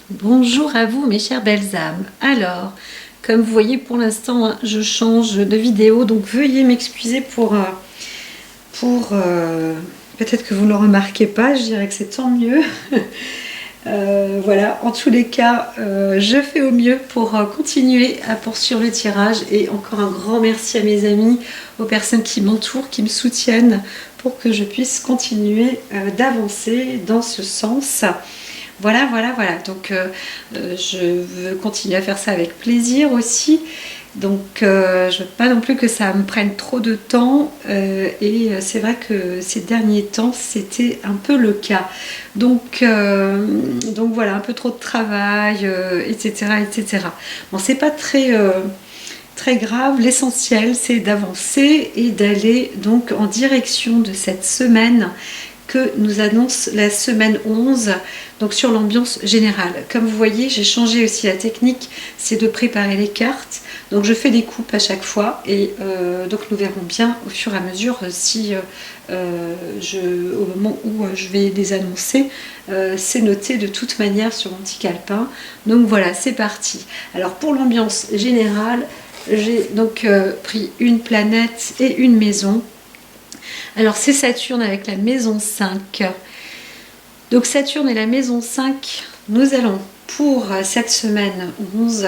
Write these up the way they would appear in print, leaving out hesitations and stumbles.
Bonjour à vous mes chères belles âmes. Alors, comme vous voyez pour l'instant, je change de vidéo, donc veuillez m'excuser pour peut-être que vous ne le remarquez pas, je dirais que c'est tant mieux. Voilà, en tous les cas, je fais au mieux pour continuer à poursuivre le tirage et encore un grand merci à mes amis, aux personnes qui m'entourent, qui me soutiennent pour que je puisse continuer d'avancer dans ce sens. Voilà. Donc, je veux continuer à faire ça avec plaisir aussi. Donc, je ne veux pas non plus que ça me prenne trop de temps. Et c'est vrai que ces derniers temps, c'était un peu le cas. Donc voilà, un peu trop de travail, etc. Bon, c'est pas très grave. L'essentiel, c'est d'avancer et d'aller donc en direction de cette semaine que nous annonce la semaine 11, donc sur l'ambiance générale. Comme vous voyez, j'ai changé aussi la technique, c'est de préparer les cartes. Donc je fais des coupes à chaque fois et donc nous verrons bien au fur et à mesure si au moment où je vais les annoncer, c'est noté de toute manière sur mon petit calepin. Donc voilà, c'est parti. Alors pour l'ambiance générale, j'ai donc pris une planète et une maison. Alors c'est Saturne avec la maison 5. Donc Saturne et la maison 5, nous allons pour cette semaine 11,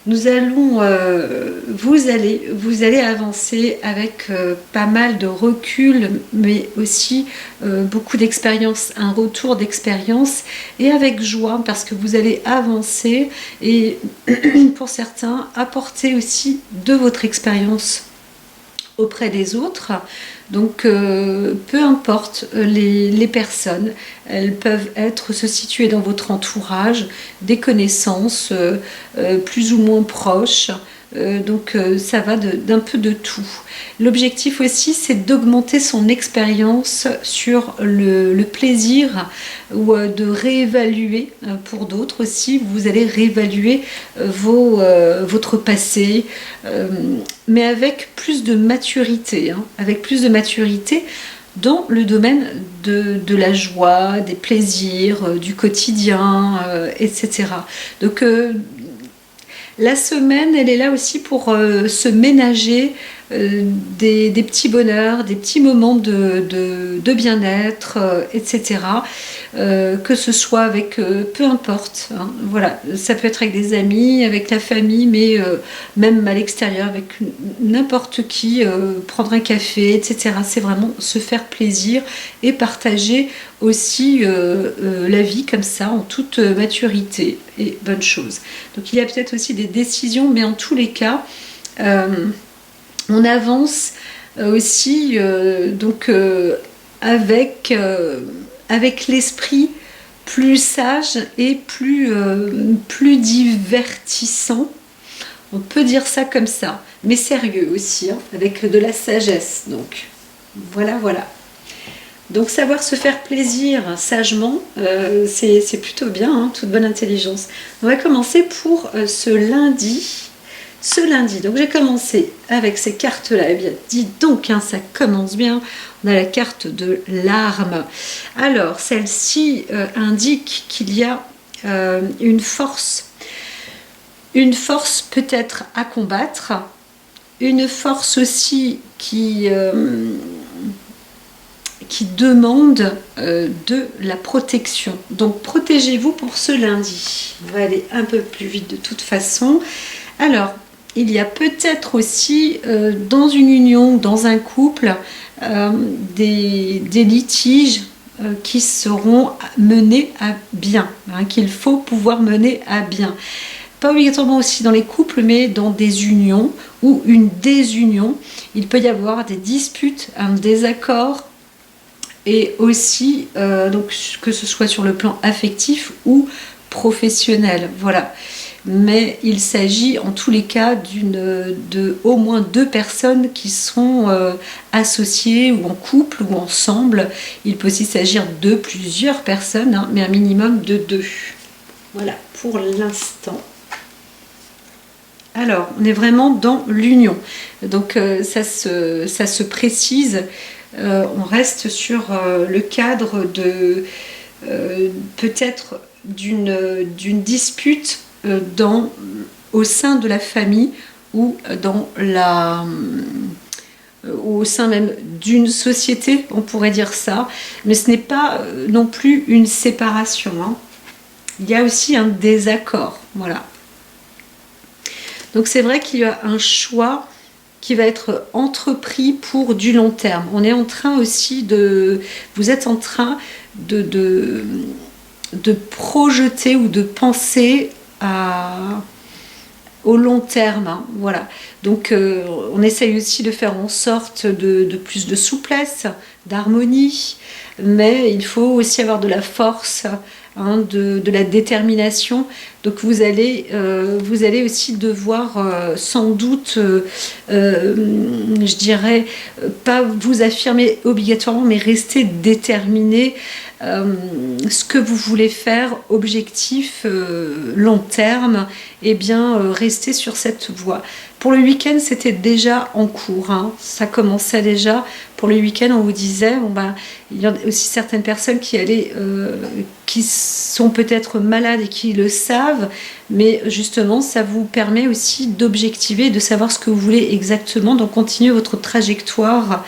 nous allons, vous allez avancer avec pas mal de recul, mais aussi beaucoup d'expérience, un retour d'expérience et avec joie parce que vous allez avancer et pour certains apporter aussi de votre expérience auprès des autres. Donc peu importe les personnes, elles peuvent se situer dans votre entourage, des connaissances plus ou moins proches, donc ça va d'un peu de tout. L'objectif aussi, c'est d'augmenter son expérience sur le plaisir ou de réévaluer pour d'autres aussi. Vous allez réévaluer votre passé, mais avec plus de maturité, avec plus de maturité dans le domaine de la joie, des plaisirs, du quotidien, etc. Donc la semaine, elle est là aussi pour se ménager des petits bonheurs, des petits moments de bien-être, etc. Que ce soit avec, peu importe, voilà, ça peut être avec des amis, avec la famille, mais même à l'extérieur, avec n'importe qui, prendre un café, etc. C'est vraiment se faire plaisir et partager aussi la vie comme ça, en toute maturité et bonne chose. Donc il y a peut-être aussi des décisions, mais en tous les cas, on avance aussi donc avec l'esprit plus sage et plus divertissant. On peut dire ça comme ça, mais sérieux aussi, avec de la sagesse. Donc voilà. Donc savoir se faire plaisir sagement, c'est plutôt bien, toute bonne intelligence. On va commencer pour ce lundi. Donc j'ai commencé avec ces cartes-là. Eh bien, dis donc, ça commence bien. On a la carte de l'arme. Alors, celle-ci indique qu'il y a une force peut-être à combattre, une force aussi qui demande de la protection. Donc protégez-vous pour ce lundi. On va aller un peu plus vite de toute façon. Alors, il y a peut-être aussi dans une union, dans un couple, des litiges qui seront menés à bien, qu'il faut pouvoir mener à bien. Pas obligatoirement aussi dans les couples, mais dans des unions ou une désunion. Il peut y avoir des disputes, un désaccord, et aussi donc, que ce soit sur le plan affectif ou professionnel. Voilà. Mais il s'agit en tous les cas de au moins 2 personnes qui sont associées ou en couple ou ensemble. Il peut aussi s'agir de plusieurs personnes, mais un minimum de 2. Voilà pour l'instant. Alors, on est vraiment dans l'union. Donc ça se précise. On reste sur le cadre peut-être d'une dispute au sein de la famille ou au sein même d'une société, on pourrait dire ça, mais ce n'est pas non plus une séparation, hein. Il y a aussi un désaccord, voilà. Donc c'est vrai qu'il y a un choix qui va être entrepris pour du long terme. On est en train aussi vous êtes en train de projeter ou de penser au long terme, hein, voilà. Donc on essaye aussi de faire en sorte de plus de souplesse, d'harmonie, mais il faut aussi avoir de la force, hein, de la détermination. Donc vous allez aussi devoir sans doute, je dirais, pas vous affirmer obligatoirement, mais rester déterminé. Ce que vous voulez faire, objectif long terme, et bien rester sur cette voie. Pour le week-end, c'était déjà en cours, hein. Ça commençait déjà. Pour le week-end, on vous disait, bon, bah, il y a aussi certaines personnes qui sont peut-être malades et qui le savent, mais justement, ça vous permet aussi d'objectiver, de savoir ce que vous voulez exactement, donc continuer votre trajectoire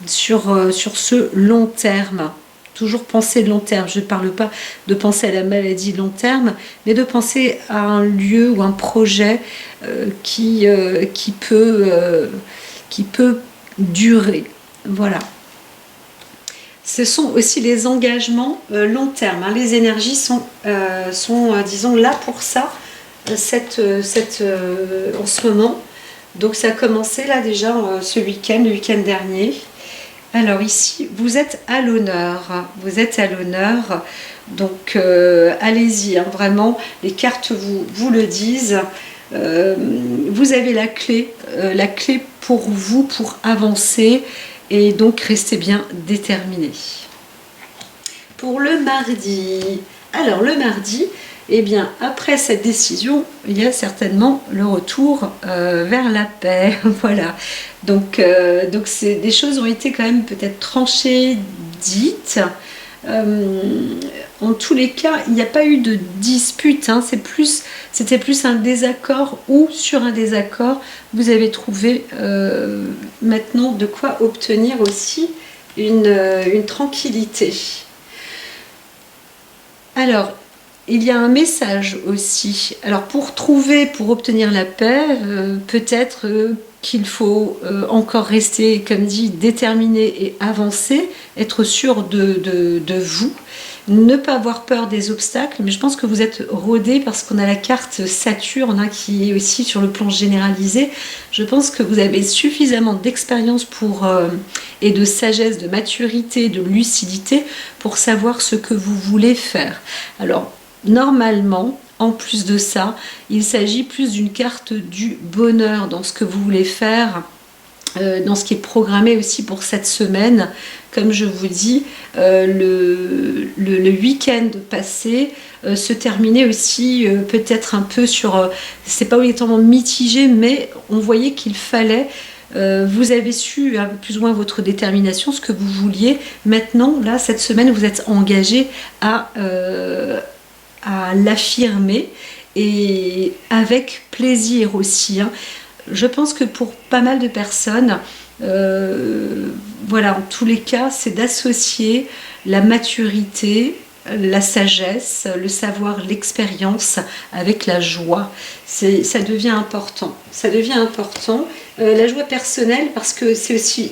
sur ce long terme. Toujours penser long terme. Je ne parle pas de penser à la maladie long terme, mais de penser à un lieu ou un projet qui peut durer. Voilà. Ce sont aussi les engagements long terme, hein. Les énergies sont disons, là pour ça, en ce moment. Donc ça a commencé là déjà ce week-end, le week-end dernier. Alors ici, vous êtes à l'honneur, donc allez-y, hein, vraiment, les cartes vous le disent. Vous avez la clé pour vous, pour avancer, et donc restez bien déterminés. Pour le mardi, alors le mardi, eh bien, après cette décision, il y a certainement le retour vers la paix. Voilà. Donc des choses ont été quand même peut-être tranchées, dites. En tous les cas, il n'y a pas eu de dispute, hein. C'était plus un désaccord, ou sur un désaccord, vous avez trouvé maintenant de quoi obtenir aussi une tranquillité. Alors, il y a un message aussi. Alors pour obtenir la paix, peut-être qu'il faut encore rester, comme dit, déterminé et avancer, être sûr de vous, ne pas avoir peur des obstacles, mais je pense que vous êtes rodé parce qu'on a la carte Saturne, hein, qui est aussi sur le plan généralisé. Je pense que vous avez suffisamment d'expérience et de sagesse, de maturité, de lucidité pour savoir ce que vous voulez faire. Alors, normalement, en plus de ça, il s'agit plus d'une carte du bonheur dans ce que vous voulez faire, dans ce qui est programmé aussi pour cette semaine. Comme je vous dis, le week-end passé se terminait aussi peut-être un peu sur... c'est pas obligatoirement mitigé, mais on voyait qu'il fallait... vous avez su plus ou moins votre détermination, ce que vous vouliez. Maintenant, là, cette semaine, vous êtes engagé à l'affirmer, et avec plaisir aussi, hein. Je pense que pour pas mal de personnes, voilà, en tous les cas, c'est d'associer la maturité, la sagesse, le savoir, l'expérience avec la joie. Ça devient important. Ça devient important. La joie personnelle, parce que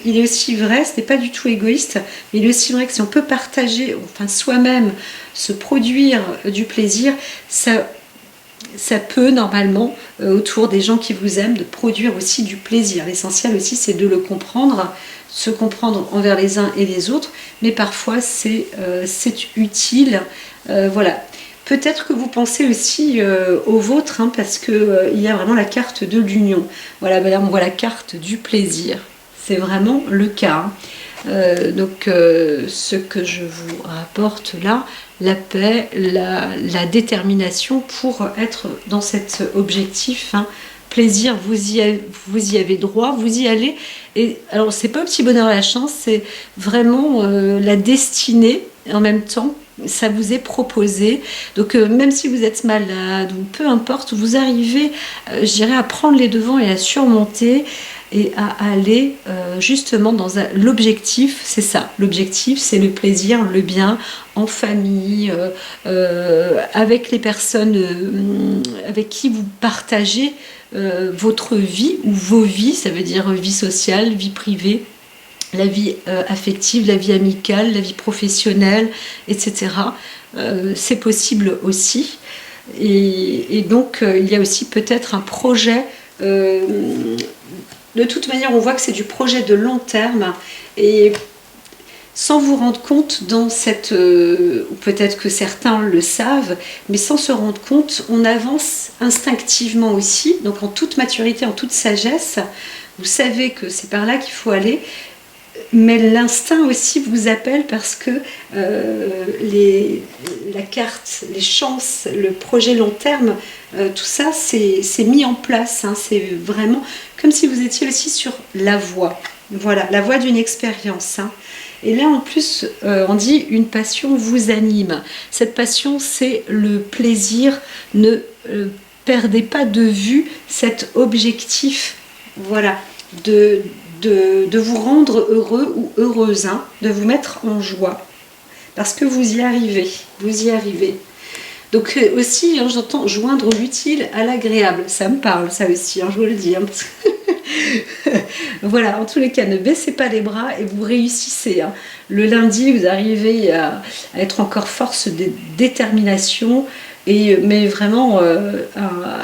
il est aussi vrai, ce n'est pas du tout égoïste, mais il est aussi vrai que si on peut partager, enfin soi-même, se produire du plaisir, ça peut normalement, autour des gens qui vous aiment, de produire aussi du plaisir. L'essentiel aussi, c'est de le comprendre, se comprendre envers les uns et les autres, mais parfois c'est utile. Voilà. Peut-être que vous pensez aussi au vôtre, hein, parce qu'il y a vraiment la carte de l'union. Voilà, ben là on voit la carte du plaisir. C'est vraiment le cas, hein. Donc ce que je vous rapporte là, la paix, la détermination pour être dans cet objectif, hein. Plaisir, vous y avez droit, vous y allez. Et alors c'est pas au petit bonheur à la chance, c'est vraiment la destinée en même temps, ça vous est proposé. Donc même si vous êtes malade ou peu importe, vous arrivez, je dirais, à prendre les devants et à surmonter et à aller justement dans l'objectif, c'est ça. L'objectif, c'est le plaisir, le bien en famille, avec les personnes avec qui vous partagez votre vie ou vos vies, ça veut dire vie sociale, vie privée, la vie affective, la vie amicale, la vie professionnelle, etc. C'est possible aussi. Et donc, il y a aussi peut-être un projet. De toute manière, on voit que c'est du projet de long terme. Et sans vous rendre compte dans cette... ou peut-être que certains le savent, mais sans se rendre compte, on avance instinctivement aussi. Donc, en toute maturité, en toute sagesse, vous savez que c'est par là qu'il faut aller. Mais l'instinct aussi vous appelle parce que la carte, les chances, le projet long terme, tout ça c'est mis en place. Hein, c'est vraiment comme si vous étiez aussi sur la voie. Voilà, la voie d'une expérience. Hein. Et là en plus, on dit une passion vous anime. Cette passion, c'est le plaisir. Ne perdez pas de vue cet objectif. Voilà, de vous rendre heureux ou heureuse, hein, de vous mettre en joie, parce que vous y arrivez, vous y arrivez. Donc aussi, hein, j'entends joindre l'utile à l'agréable, ça me parle ça aussi, hein, je vous le dis. Hein, parce que voilà, en tous les cas, ne baissez pas les bras et vous réussissez. Hein. Le lundi, vous arrivez à être encore force de détermination, mais vraiment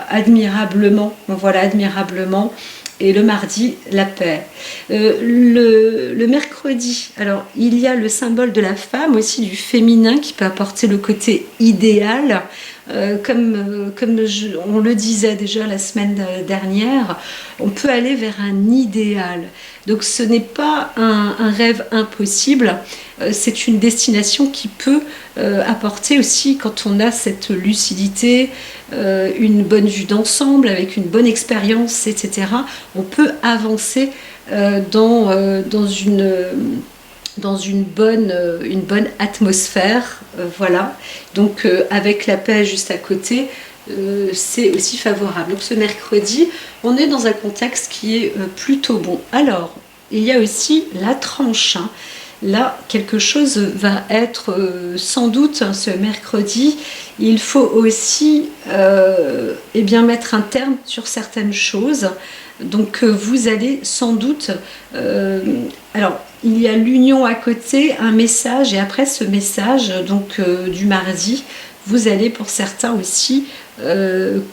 admirablement, voilà, admirablement. Et le mardi, la paix. Le mercredi, alors il y a le symbole de la femme, aussi du féminin, qui peut apporter le côté idéal. Comme on le disait déjà la semaine dernière, on peut aller vers un idéal. Donc ce n'est pas un rêve impossible, c'est une destination qui peut apporter aussi, quand on a cette lucidité, une bonne vue d'ensemble, avec une bonne expérience, etc. On peut avancer dans une bonne atmosphère, voilà. Donc avec la paix juste à côté, c'est aussi favorable. Donc ce mercredi, on est dans un contexte qui est plutôt bon. Alors, il y a aussi la tranche. Hein. Là, quelque chose va être sans doute hein, ce mercredi. Il faut aussi eh bien, mettre un terme sur certaines choses. Donc vous allez sans doute... alors, il y a l'union à côté, un message, et après ce message donc du mardi, vous allez pour certains aussi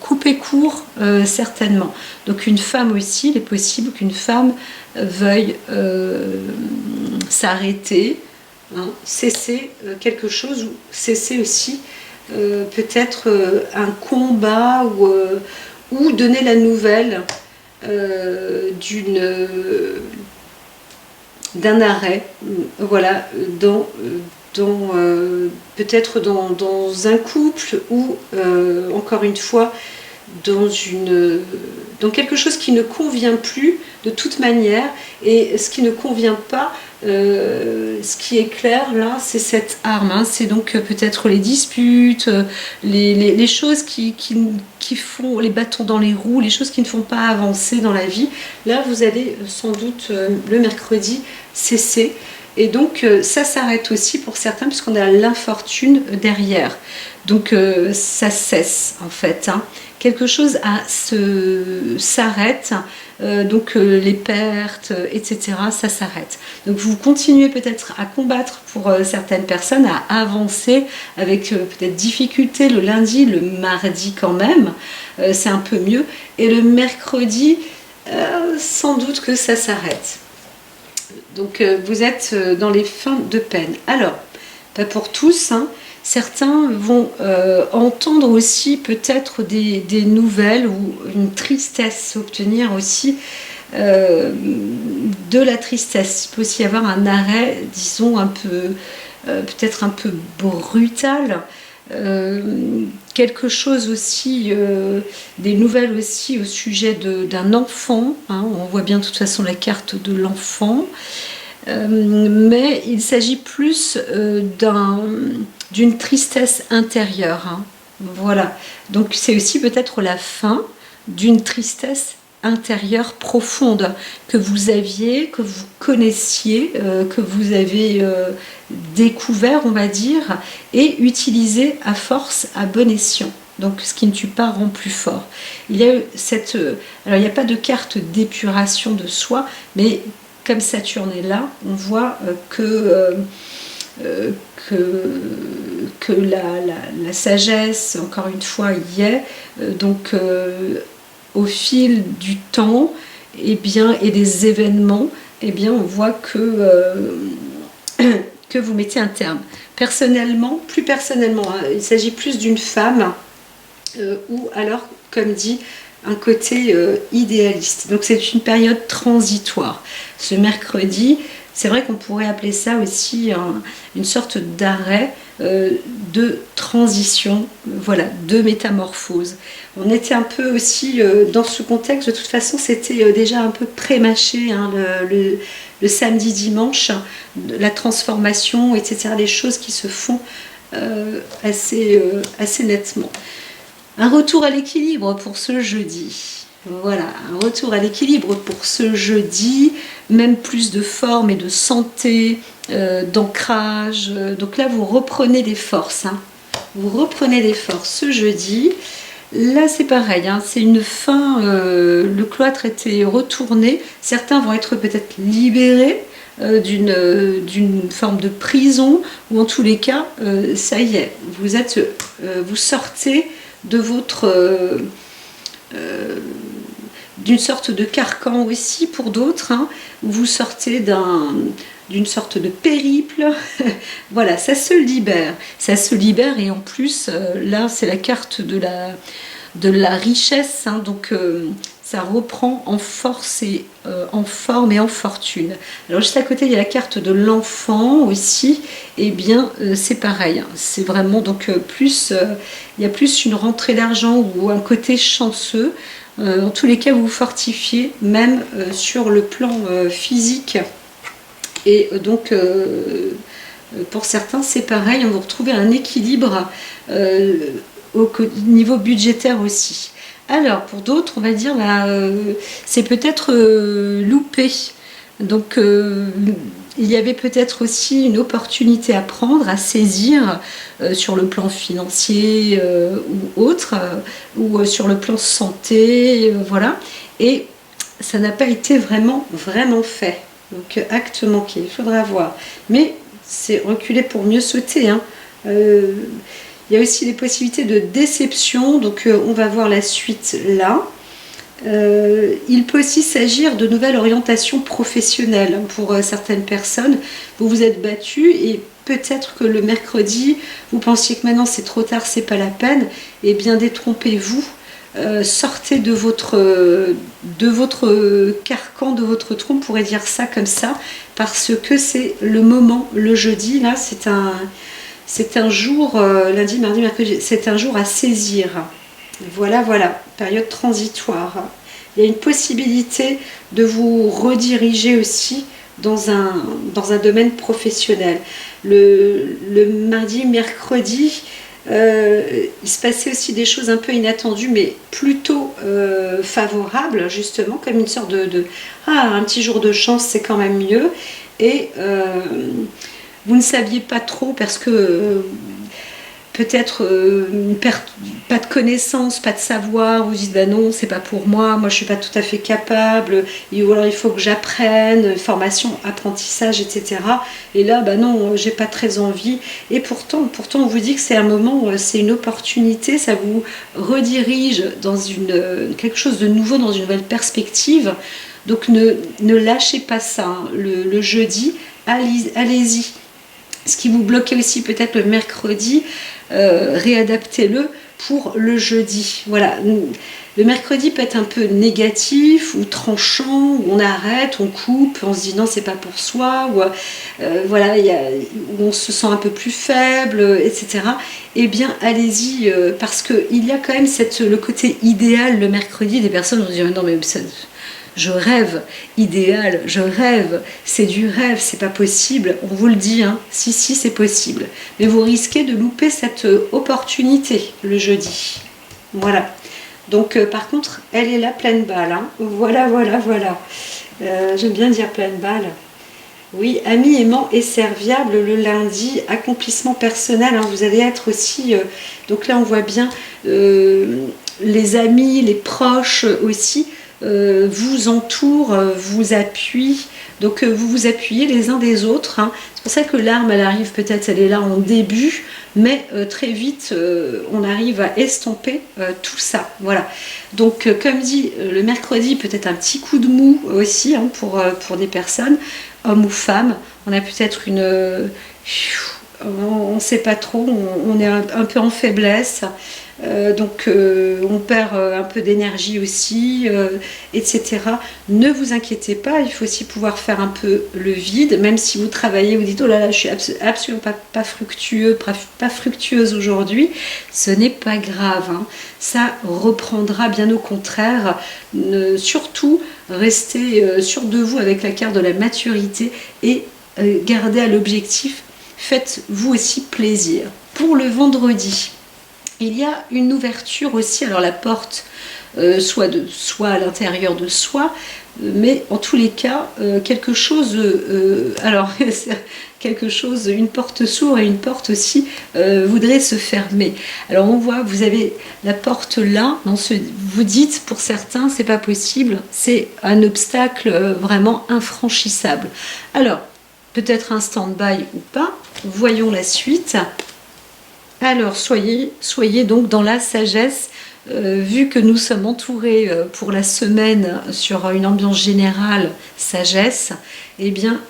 couper court certainement. Donc une femme aussi, il est possible qu'une femme veuille s'arrêter, hein, cesser quelque chose, ou cesser aussi peut-être un combat ou donner la nouvelle d'un arrêt, voilà, peut-être dans un couple ou encore une fois dans quelque chose qui ne convient plus de toute manière. Et ce qui ne convient pas, ce qui est clair là, c'est cette arme, hein. C'est donc peut-être les disputes, les choses qui font les bâtons dans les roues, les choses qui ne font pas avancer dans la vie. Là vous allez sans doute le mercredi cesser. Et donc ça s'arrête aussi pour certains, puisqu'on a l'infortune derrière. Donc ça cesse en fait. Hein. Quelque chose s'arrête, donc les pertes, etc. Ça s'arrête. Donc vous continuez peut-être à combattre pour certaines personnes, à avancer avec peut-être difficulté le lundi, le mardi quand même. C'est un peu mieux. Et le mercredi, sans doute que ça s'arrête. Donc vous êtes dans les fins de peine. Alors, pas pour tous, hein. Certains vont entendre aussi peut-être des nouvelles ou une tristesse, obtenir aussi de la tristesse. Il peut aussi y avoir un arrêt, disons, un peu, peut-être un peu brutal. Quelque chose aussi, des nouvelles aussi au sujet d'un enfant, hein. On voit bien de toute façon la carte de l'enfant. mais il s'agit plus d'une tristesse intérieure, hein. Voilà, donc c'est aussi peut-être la fin d'une tristesse intérieure profonde que vous aviez, que vous connaissiez, que vous avez découvert, on va dire, et utilisé à force, à bon escient. Donc ce qui ne tue pas rend plus fort. Il y a cette, alors il n'y a pas de carte d'épuration de soi, mais comme Saturne est là, on voit que la sagesse, encore une fois, y est. Donc au fil du temps et des événements, on voit que vous mettez un terme. Personnellement, plus personnellement, hein, il s'agit plus d'une femme ou alors, comme dit, un côté idéaliste. Donc c'est une période transitoire. Ce mercredi, c'est vrai qu'on pourrait appeler ça aussi une sorte d'arrêt, de transition, voilà, de métamorphose. On était un peu aussi dans ce contexte, de toute façon c'était déjà un peu pré-mâché, hein, le samedi-dimanche, la transformation, etc., les choses qui se font assez nettement. Un retour à l'équilibre pour ce jeudi. Voilà, un retour à l'équilibre pour ce jeudi, même plus de forme et de santé, d'ancrage. Donc là, vous reprenez des forces, hein. Vous reprenez des forces ce jeudi. Là, c'est pareil, hein, c'est une fin, le cloître était retourné. Certains vont être peut-être libérés d'une forme de prison, ou en tous les cas, ça y est, vous sortez de votre... d'une sorte de carcan aussi pour d'autres, hein, où vous sortez d'une sorte de périple. Voilà, ça se libère, et en plus, là, c'est la carte de la richesse, hein, donc ça reprend en force et en forme et en fortune. Alors juste à côté, il y a la carte de l'enfant aussi, c'est pareil, hein, c'est vraiment donc il y a plus une rentrée d'argent ou un côté chanceux. En tous les cas, vous vous fortifiez, même sur le plan physique. Et donc, pour certains, c'est pareil, on va retrouver un équilibre au niveau budgétaire aussi. Alors, pour d'autres, on va dire, c'est peut-être loupé. Donc, il y avait peut-être aussi une opportunité à prendre, à saisir sur le plan financier ou autre, ou sur le plan santé, voilà. Et ça n'a pas été vraiment fait. Donc acte manqué, il faudra voir. Mais c'est reculer pour mieux sauter, hein. Il y a aussi des possibilités de déception, donc on va voir la suite là. Il peut aussi s'agir de nouvelles orientations professionnelles pour certaines personnes. Vous vous êtes battu et peut-être que le mercredi, vous pensiez que maintenant c'est trop tard, c'est pas la peine. Eh bien, détrompez-vous. Sortez de votre carcan, de votre trou, on pourrait dire ça comme ça, parce que c'est le moment, le jeudi, là, c'est un jour, lundi, mardi, mercredi, c'est un jour à saisir. Voilà, période transitoire. Il y a une possibilité de vous rediriger aussi dans un domaine professionnel. Le mardi, mercredi, il se passait aussi des choses un peu inattendues, mais plutôt favorables, justement, comme une sorte un petit jour de chance, c'est quand même mieux. Et vous ne saviez pas trop parce que peut-être une perte, pas de connaissances, pas de savoir, vous dites bah non, c'est pas pour moi je suis pas tout à fait capable, ou alors il faut que j'apprenne, formation, apprentissage, etc. Et là, bah non, j'ai pas très envie. Et pourtant on vous dit que c'est un moment, c'est une opportunité, ça vous redirige dans quelque chose de nouveau, dans une nouvelle perspective. Donc ne lâchez pas ça, hein. Le jeudi, allez-y. Ce qui vous bloquait aussi peut-être le mercredi, réadaptez-le pour le jeudi. Voilà, le mercredi peut être un peu négatif ou tranchant, où on arrête, on coupe, on se dit non, c'est pas pour soi, ou voilà, où on se sent un peu plus faible, etc. Eh bien, allez-y, parce qu'il y a quand même le côté idéal le mercredi. Des personnes vont se dire non, mais je rêve, idéal, je rêve, c'est du rêve, c'est pas possible, on vous le dit, hein, si c'est possible. Mais vous risquez de louper cette opportunité le jeudi. Voilà. Donc par contre, elle est là pleine balle, hein. Voilà. J'aime bien dire pleine balle. Oui, ami, aimant et serviable le lundi, accomplissement personnel, hein, vous allez être aussi, donc là on voit bien les amis, les proches aussi, vous entourent, vous appuient, donc vous vous appuyez les uns des autres, hein. C'est pour ça que l'arme, elle arrive peut-être, elle est là en début, mais très vite, on arrive à estomper tout ça, voilà. Donc comme dit, le mercredi, peut-être un petit coup de mou aussi, hein, pour des personnes, homme ou femme, on a peut-être une... on ne sait pas trop, on est un peu en faiblesse, donc on perd un peu d'énergie aussi, etc. Ne vous inquiétez pas, il faut aussi pouvoir faire un peu le vide, même si vous travaillez, vous dites oh là là, je suis absolument pas fructueuse aujourd'hui, ce n'est pas grave, hein. Ça reprendra, bien au contraire. Surtout restez sûr de vous avec la carte de la maturité et gardez à l'objectif, faites-vous aussi plaisir. Pour le vendredi, il y a une ouverture aussi, alors la porte soit à l'intérieur de soi, mais en tous les cas quelque chose, alors quelque chose, une porte s'ouvre et une porte aussi voudrait se fermer. Alors on voit, vous avez la porte là, vous dites pour certains c'est pas possible, c'est un obstacle vraiment infranchissable. Alors peut-être un stand-by ou pas, voyons la suite. Alors soyez donc dans la sagesse, vu que nous sommes entourés pour la semaine sur une ambiance générale sagesse, eh bien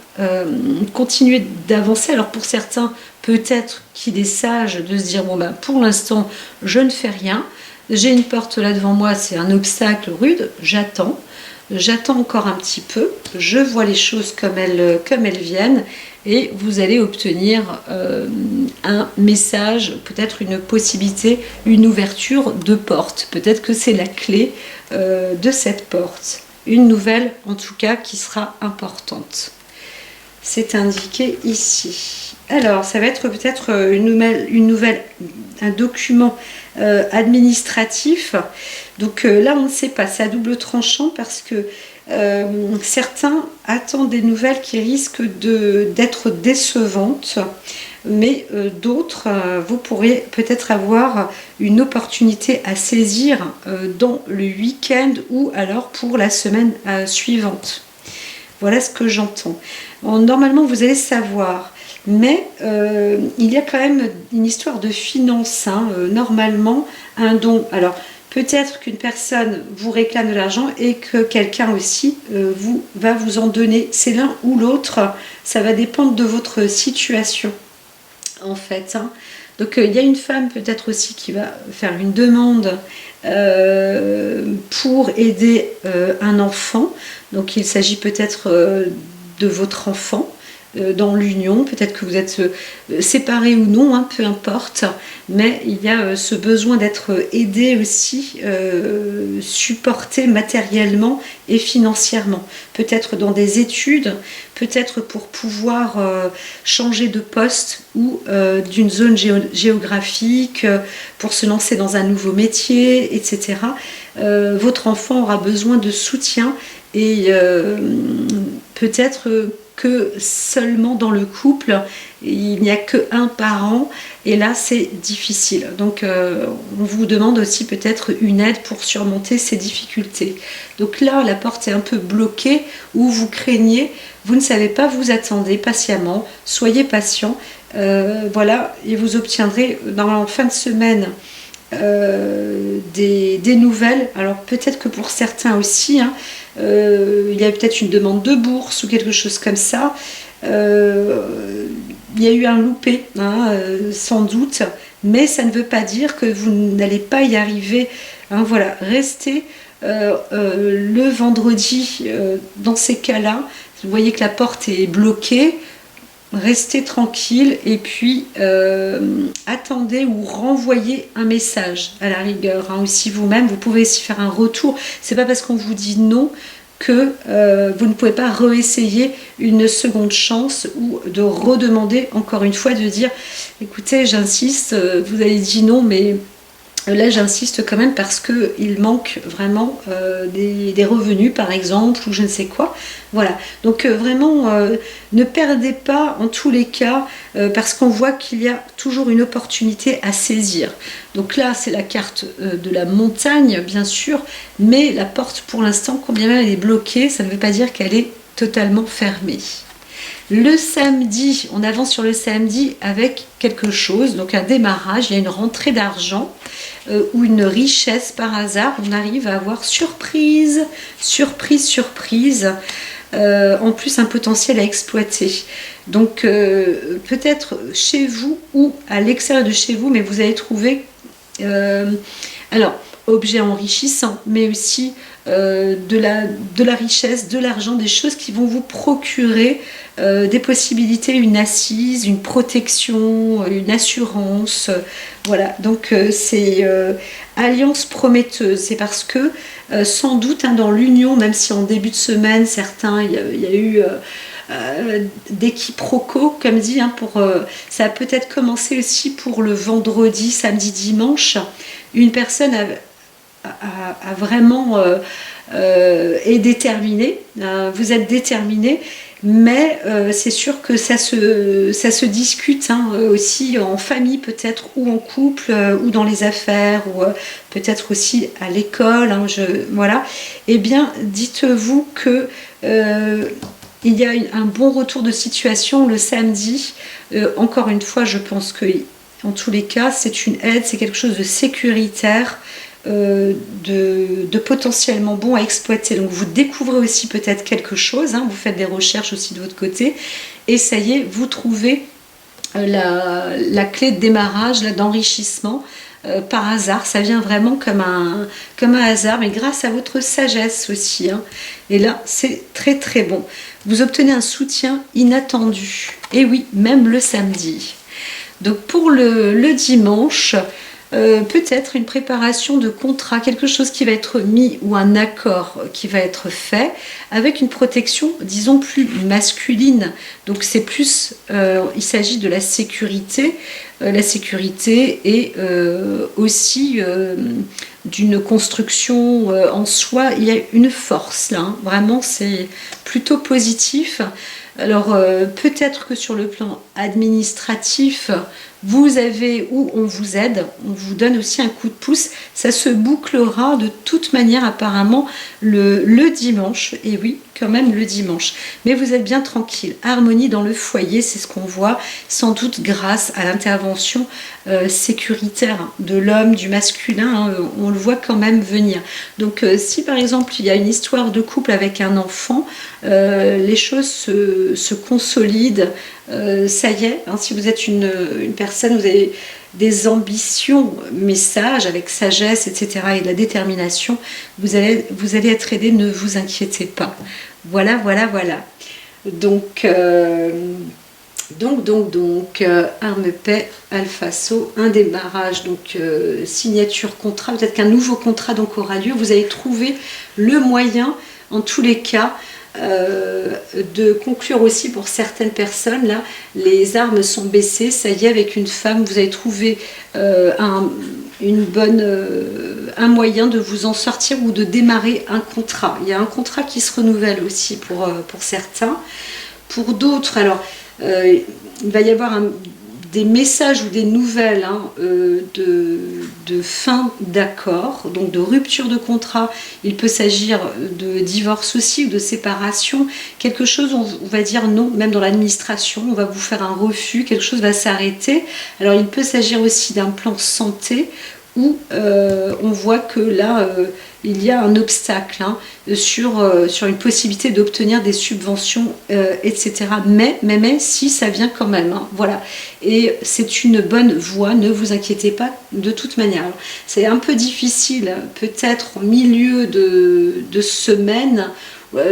continuez d'avancer. Alors pour certains, peut-être qu'il est sage de se dire bon ben pour l'instant je ne fais rien, j'ai une porte là devant moi, c'est un obstacle rude, j'attends encore un petit peu, je vois les choses comme elles viennent, et vous allez obtenir un message, peut-être une possibilité, une ouverture de porte. Peut-être que c'est la clé de cette porte. Une nouvelle, en tout cas, qui sera importante. C'est indiqué ici. Alors, ça va être peut-être une nouvelle, un document administratif. Donc là, on ne sait pas, c'est à double tranchant parce que certains attendent des nouvelles qui risquent d'être décevantes, mais d'autres, vous pourriez peut-être avoir une opportunité à saisir dans le week-end ou alors pour la semaine suivante. Voilà ce que j'entends. Normalement, vous allez savoir, mais il y a quand même une histoire de finances, hein, normalement, un don. Alors, peut-être qu'une personne vous réclame de l'argent et que quelqu'un aussi va vous en donner. C'est l'un ou l'autre, ça va dépendre de votre situation, en fait, hein. Donc il y a une femme peut-être aussi qui va faire une demande pour aider un enfant. Donc il s'agit peut-être de votre enfant dans l'union, peut-être que vous êtes séparés ou non, hein, peu importe, mais il y a ce besoin d'être aidé aussi, supporté matériellement et financièrement, peut-être dans des études, peut-être pour pouvoir changer de poste ou d'une zone géographique, pour se lancer dans un nouveau métier, etc. Votre enfant aura besoin de soutien et peut-être que seulement dans le couple, il n'y a qu'un parent, et là c'est difficile. Donc on vous demande aussi peut-être une aide pour surmonter ces difficultés. Donc là, la porte est un peu bloquée, ou vous craignez, vous ne savez pas, vous attendez patiemment, soyez patient, voilà, et vous obtiendrez en fin de semaine des nouvelles. Alors peut-être que pour certains aussi, hein, il y a peut-être une demande de bourse ou quelque chose comme ça. Il y a eu un loupé, hein, sans doute, mais ça ne veut pas dire que vous n'allez pas y arriver, hein. Voilà, restez le vendredi dans ces cas-là. Vous voyez que la porte est bloquée, restez tranquille et puis attendez ou renvoyez un message à la rigueur, hein, aussi vous-même. Vous pouvez aussi faire un retour. C'est pas parce qu'on vous dit non que vous ne pouvez pas réessayer une seconde chance ou de redemander encore une fois, de dire écoutez, j'insiste, vous avez dit non, mais là j'insiste quand même parce qu'il manque vraiment des revenus par exemple, ou je ne sais quoi. Voilà, donc vraiment ne perdez pas en tous les cas, parce qu'on voit qu'il y a toujours une opportunité à saisir. Donc là c'est la carte de la montagne bien sûr, mais la porte pour l'instant, combien même elle est bloquée, ça ne veut pas dire qu'elle est totalement fermée. Le samedi, on avance sur le samedi avec quelque chose, donc un démarrage, il y a une rentrée d'argent ou une richesse par hasard, on arrive à avoir surprise, surprise, surprise, en plus un potentiel à exploiter. Donc peut-être chez vous ou à l'extérieur de chez vous, mais vous allez trouver, alors, objet enrichissant, mais aussi de la richesse, de l'argent, des choses qui vont vous procurer des possibilités, une assise, une protection, une assurance. Voilà, donc c'est alliance prometteuse. C'est parce que sans doute dans l'union, même si en début de semaine, certains, il y a eu des quiproquos, comme dit, ça a peut-être commencé aussi pour le vendredi, samedi, dimanche. Une personne a vraiment est déterminée, vous êtes déterminé, mais c'est sûr que ça se discute aussi en famille peut-être, ou en couple, ou dans les affaires, ou peut-être aussi à l'école, voilà. Eh bien, dites-vous que il y a un bon retour de situation le samedi. Encore une fois, je pense que en tous les cas, c'est une aide, c'est quelque chose de sécuritaire, de potentiellement bon à exploiter. Donc vous découvrez aussi peut-être quelque chose, vous faites des recherches aussi de votre côté, et ça y est, vous trouvez la clé de démarrage, d'enrichissement, par hasard. Ça vient vraiment comme un hasard, mais grâce à votre sagesse aussi. Et là, c'est très très bon. Vous obtenez un soutien inattendu. Et oui, même le samedi. Donc pour le dimanche, peut-être une préparation de contrat, quelque chose qui va être mis, ou un accord qui va être fait avec une protection, disons, plus masculine. Donc c'est plus, il s'agit de la sécurité et aussi d'une construction en soi. Il y a une force là, vraiment c'est plutôt positif. Alors peut-être que sur le plan administratif, vous avez, ou on vous aide, on vous donne aussi un coup de pouce. Ça se bouclera de toute manière apparemment le dimanche. Et oui, quand même le dimanche. Mais vous êtes bien tranquille. Harmonie dans le foyer, c'est ce qu'on voit, sans doute grâce à l'intervention sécuritaire de l'homme, du masculin. On le voit quand même venir. Donc si par exemple il y a une histoire de couple avec un enfant, les choses se consolident. Ça y est, si vous êtes une personne, vous avez des ambitions, mais sages, avec sagesse, etc., et de la détermination, vous allez être aidé, ne vous inquiétez pas. Voilà. Donc, arme paix, alpha-so, un démarrage, donc signature contrat, peut-être qu'un nouveau contrat donc aura lieu. Vous allez trouver le moyen, en tous les cas, de conclure aussi pour certaines personnes. Là, les armes sont baissées, ça y est, avec une femme, vous avez trouvé un moyen de vous en sortir ou de démarrer un contrat. Il y a un contrat qui se renouvelle aussi pour certains. Pour d'autres, alors il va y avoir des messages ou des nouvelles de fin d'accord, donc de rupture de contrat. Il peut s'agir de divorce aussi, ou de séparation. Quelque chose, on va dire non, même dans l'administration, on va vous faire un refus, quelque chose va s'arrêter. Alors il peut s'agir aussi d'un plan santé, où on voit que là, il y a un obstacle sur une possibilité d'obtenir des subventions, etc. Mais si, ça vient quand même. Voilà. Et c'est une bonne voie, ne vous inquiétez pas de toute manière. C'est un peu difficile, peut-être en milieu de semaine,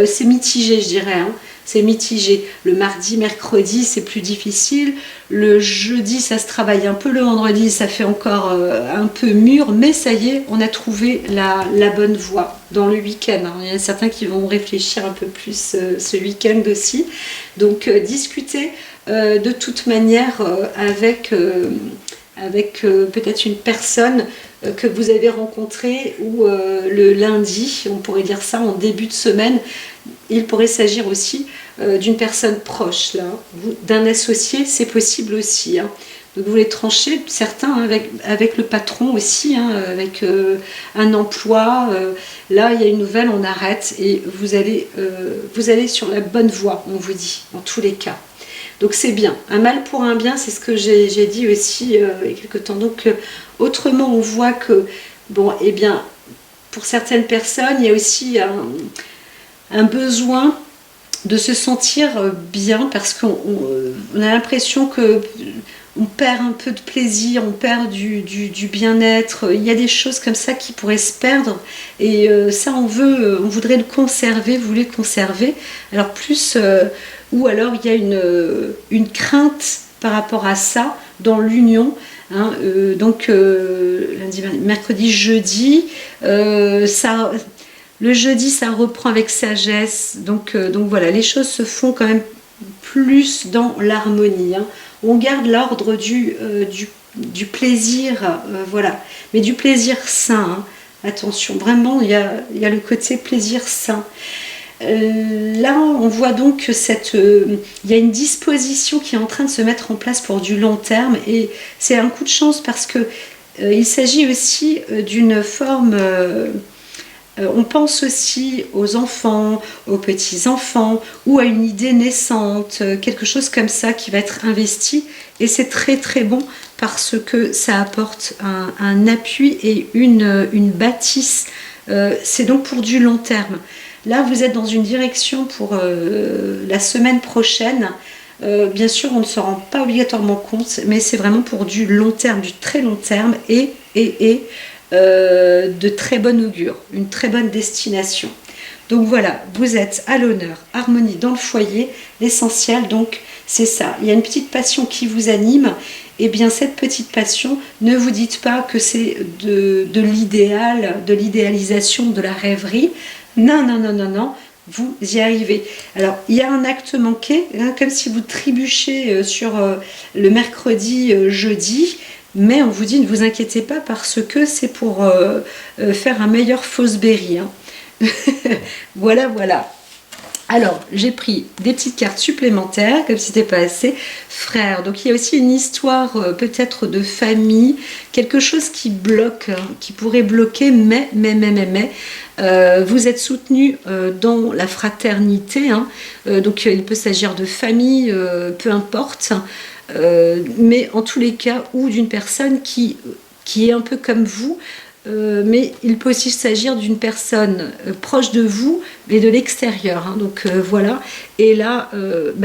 c'est mitigé, je dirais, hein. C'est mitigé. Le mardi, mercredi, c'est plus difficile. Le jeudi, ça se travaille un peu. Le vendredi, ça fait encore un peu mûr. Mais ça y est, on a trouvé la bonne voie dans le week-end, hein. Il y a certains qui vont réfléchir un peu plus ce week-end aussi. Donc, discuter de toute manière avec peut-être une personne que vous avez rencontrée ou le lundi, on pourrait dire ça, en début de semaine. Il pourrait s'agir aussi d'une personne proche, là, d'un associé, c'est possible aussi, hein. Donc vous les tranchez, certains avec le patron aussi, hein, avec un emploi. Là, il y a une nouvelle, on arrête et vous allez sur la bonne voie, on vous dit, en tous les cas. Donc c'est bien, un mal pour un bien, c'est ce que j'ai dit aussi il y a quelques temps. Donc autrement, on voit que, bon, eh bien, pour certaines personnes, il y a aussi un besoin de se sentir bien parce qu'on a l'impression que on perd un peu de plaisir, on perd du bien-être. Il y a des choses comme ça qui pourraient se perdre et ça on voudrait le conserver, vous voulez le conserver. Alors plus, ou alors il y a une crainte par rapport à ça dans l'union. Hein, donc lundi, mercredi, jeudi, le jeudi ça reprend avec sagesse. Donc voilà, les choses se font quand même plus dans l'harmonie, hein. On garde l'ordre du plaisir, voilà, mais du plaisir sain, hein. Attention, vraiment, il y a le côté plaisir sain. Là, on voit donc que il y a une disposition qui est en train de se mettre en place pour du long terme, et c'est un coup de chance parce que il s'agit aussi d'une forme... on pense aussi aux enfants, aux petits-enfants ou à une idée naissante, quelque chose comme ça qui va être investi, et c'est très très bon parce que ça apporte un appui et une bâtisse. C'est donc pour du long terme. Là, vous êtes dans une direction pour la semaine prochaine. Bien sûr, on ne se rend pas obligatoirement compte, mais c'est vraiment pour du long terme, du très long terme et de très bon augure, une très bonne destination. Donc voilà, vous êtes à l'honneur, harmonie dans le foyer, l'essentiel donc c'est ça. Il y a une petite passion qui vous anime, et bien cette petite passion, ne vous dites pas que c'est de l'idéal, de l'idéalisation, de la rêverie. Non, non, non, non, non, vous y arrivez. Alors, il y a un acte manqué, hein, comme si vous trébuchez sur le mercredi, jeudi, mais on vous dit ne vous inquiétez pas parce que c'est pour faire un meilleur Fosbury, hein. Voilà, voilà. Alors, j'ai pris des petites cartes supplémentaires, comme si c'était pas assez. Frère, donc il y a aussi une histoire peut-être de famille, quelque chose qui bloque, hein, qui pourrait bloquer, mais vous êtes soutenu dans la fraternité, hein, donc il peut s'agir de famille, peu importe, mais en tous les cas, ou d'une personne qui est un peu comme vous, mais il peut aussi s'agir d'une personne proche de vous, mais de l'extérieur, hein. Donc voilà, et là,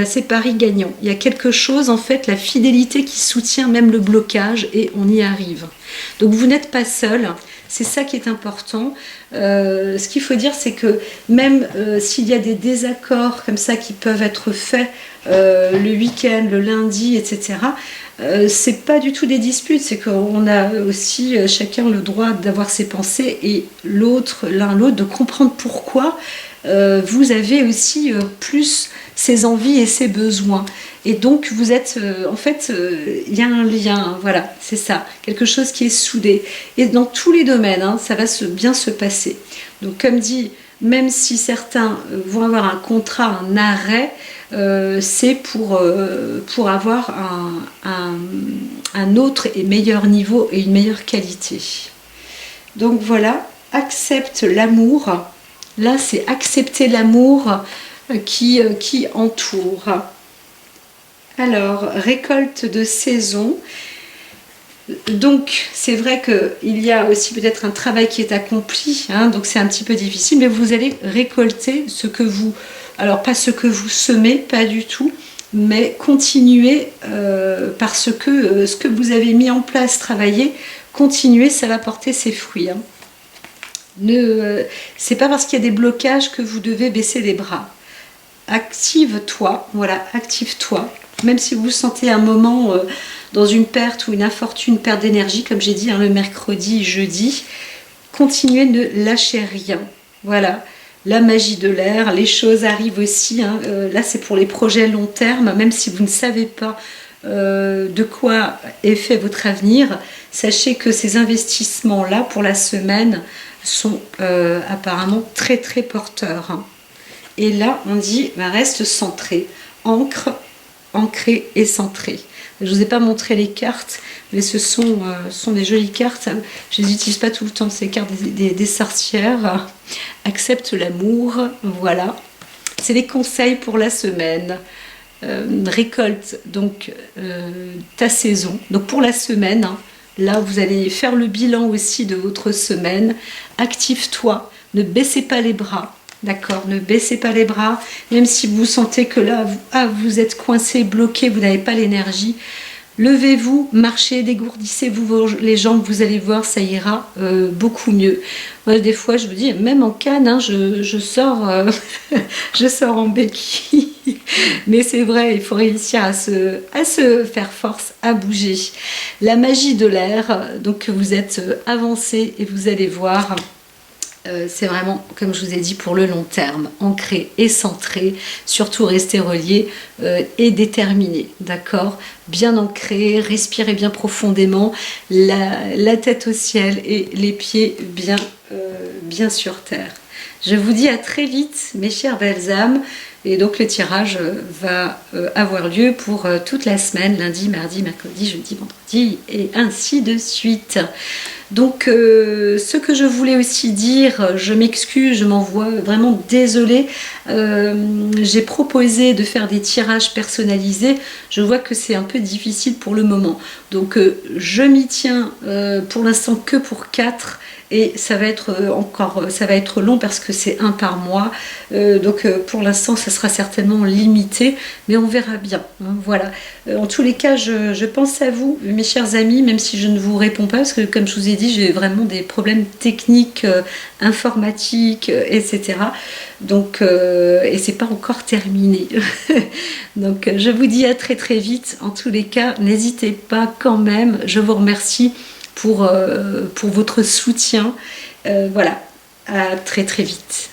c'est pari gagnant. Il y a quelque chose, en fait, la fidélité qui soutient même le blocage, et on y arrive. Donc vous n'êtes pas seul, c'est ça qui est important. Ce qu'il faut dire, c'est que même s'il y a des désaccords comme ça qui peuvent être faits le week-end, le lundi, etc., c'est pas du tout des disputes, c'est qu'on a aussi chacun le droit d'avoir ses pensées et l'un l'autre de comprendre pourquoi vous avez aussi plus ses envies et ses besoins. Et donc vous êtes, en fait, il y a un lien, voilà, c'est ça, quelque chose qui est soudé. Et dans tous les domaines, hein, ça va bien se passer. Donc comme dit, même si certains vont avoir un contrat, un arrêt, c'est pour avoir un autre et meilleur niveau et une meilleure qualité. Donc voilà, accepte l'amour. Là, c'est accepter l'amour qui entoure. Alors, récolte de saison. Donc, c'est vrai qu'il y a aussi peut-être un travail qui est accompli, hein, donc c'est un petit peu difficile, mais vous allez récolter ce que vous... Alors, pas ce que vous semez, pas du tout, mais continuez parce que ce que vous avez mis en place, travailler, continuez, ça va porter ses fruits, hein. C'est pas parce qu'il y a des blocages que vous devez baisser les bras. Active-toi, voilà, active-toi. Même si vous sentez un moment dans une perte ou une infortune, perte d'énergie, comme j'ai dit le mercredi, jeudi, continuez, ne lâchez rien. Voilà, la magie de l'air, les choses arrivent aussi. Là, c'est pour les projets long terme, même si vous ne savez pas de quoi est fait votre avenir, sachez que ces investissements-là pour la semaine sont apparemment très très porteurs. Et là, on dit, reste centré, ancré et centré. Je ne vous ai pas montré les cartes, mais ce sont des jolies cartes. Je ne les utilise pas tout le temps, ces cartes des sorcières. Accepte l'amour, voilà. C'est les conseils pour la semaine. Récolte donc ta saison. Donc pour la semaine, là vous allez faire le bilan aussi de votre semaine. Active-toi, ne baissez pas les bras. D'accord, ne baissez pas les bras, même si vous sentez que là, vous êtes coincé, bloqué, vous n'avez pas l'énergie. Levez-vous, marchez, dégourdissez-vous les jambes, vous allez voir, ça ira beaucoup mieux. Moi, des fois, je vous dis, même en canne, je sors, je sors en béquille. Mais c'est vrai, il faut réussir à se faire force, à bouger. La magie de l'air, donc vous êtes avancé et vous allez voir... c'est vraiment, comme je vous ai dit, pour le long terme, ancré et centré, surtout rester relié et déterminé, d'accord? Bien ancré, respirez bien profondément, la tête au ciel et les pieds bien sur terre. Je vous dis à très vite, mes chères belles âmes, et donc le tirage va avoir lieu pour toute la semaine, lundi, mardi, mercredi, jeudi, vendredi, et ainsi de suite. Donc ce que je voulais aussi dire, je m'excuse, je m'envoie vraiment désolée, j'ai proposé de faire des tirages personnalisés, je vois que c'est un peu difficile pour le moment, donc je m'y tiens pour l'instant que pour 4 et ça va être long parce que c'est un par mois, donc pour l'instant ça sera certainement limité, mais on verra bien, voilà. En tous les cas, je pense à vous, mes chers amis, même si je ne vous réponds pas, parce que comme je vous ai dit, j'ai vraiment des problèmes techniques, informatiques, etc. Donc, et c'est pas encore terminé. Donc, je vous dis à très très vite. En tous les cas, n'hésitez pas quand même. Je vous remercie pour votre soutien. Voilà, à très très vite.